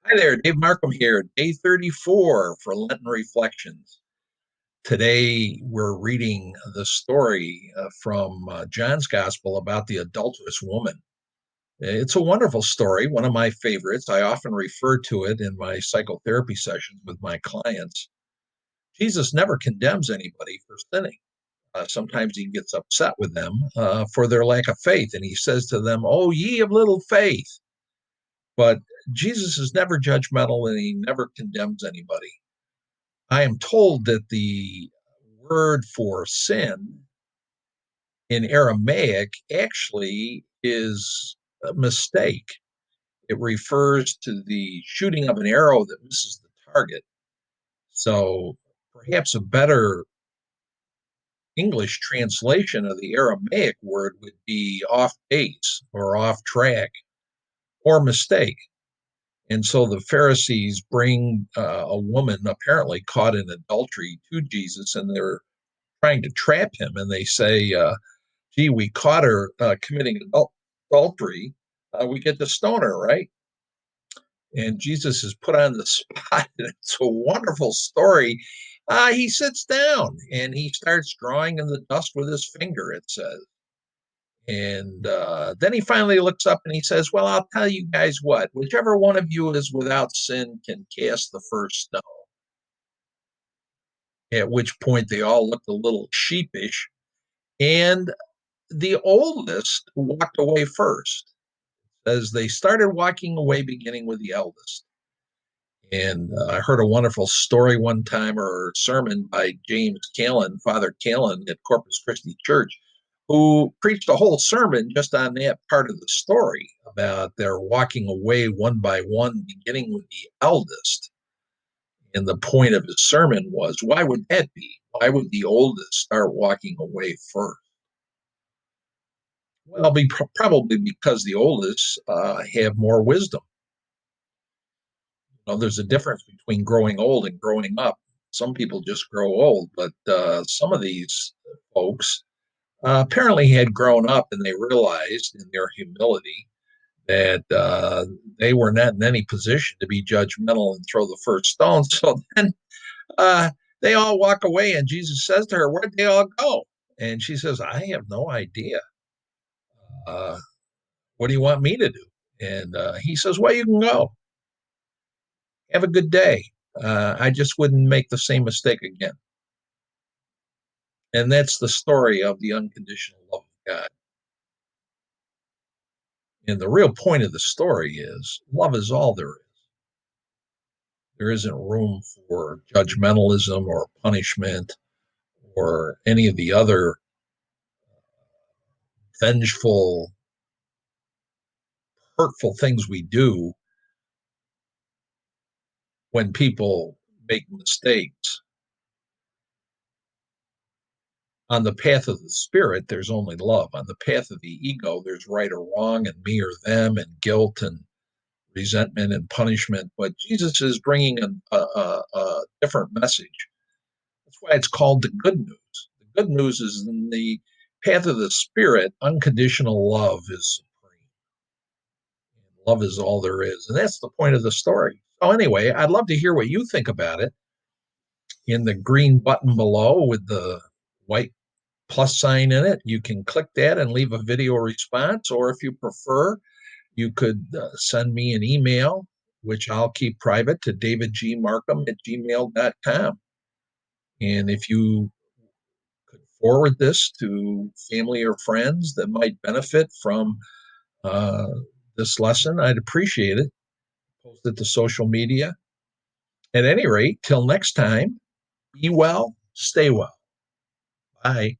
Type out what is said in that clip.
Hi there, Dave Markham here, day 34 for Lenten Reflections. Today we're reading the story from John's Gospel about the adulterous woman. It's a wonderful story, one of my favorites. I often refer to it in my psychotherapy sessions with my clients. Jesus never condemns anybody for sinning. Sometimes he gets upset with them for their lack of faith, and he says to them, "Oh, ye of little faith." But Jesus is never judgmental and he never condemns anybody. I am told that the word for sin in Aramaic actually is a mistake. It refers to the shooting of an arrow that misses the target. So perhaps a better English translation of the Aramaic word would be off base or off track or mistake. And so the Pharisees bring a woman apparently caught in adultery to Jesus, and they're trying to trap him. And they say, gee, we caught her committing adultery. We get to stone her, right? And Jesus is put on the spot. And it's a wonderful story. He sits down and he starts drawing in the dust with his finger, it says. And then he finally looks up and he says, well, I'll tell you guys what, whichever one of you is without sin can cast the first stone. At which point they all looked a little sheepish. And the oldest walked away first, as they started walking away, beginning with the eldest. And I heard a wonderful story one time or sermon by James Callan, Father Callan at Corpus Christi Church, who preached a whole sermon just on that part of the story about their walking away one by one, beginning with the eldest. And the point of his sermon was, why would that be? Why would the oldest start walking away first? Well, probably because the oldest have more wisdom. There's a difference between growing old and growing up. Some people just grow old, but some of these folks apparently had grown up and they realized in their humility that they were not in any position to be judgmental and throw the first stone. So then they all walk away, and Jesus says to her, where'd they all go? And she says, I have no idea. Uh, what do you want me to do? And he says, well, you can go. Have a good day. I just wouldn't make the same mistake again. And that's the story of the unconditional love of God. And the real point of the story is love is all there is. There isn't room for judgmentalism or punishment or any of the other vengeful, hurtful things we do when people make mistakes. On the path of the spirit, there's only love. On the path of the ego, there's right or wrong and me or them and guilt and resentment and punishment. But Jesus is bringing a different message. That's why it's called the good news. The good news is in the path of the spirit, unconditional love is supreme. Love is all there is. And that's the point of the story. So, anyway, I'd love to hear what you think about it in the green button below with the white plus sign in it. You can click that and leave a video response, or if you prefer, you could send me an email, which I'll keep private, to davidgmarkham@gmail.com. And if you could forward this to family or friends that might benefit from uh, this lesson, I'd appreciate it. Post it to social media. At any rate, till next time, be well, stay well. Bye.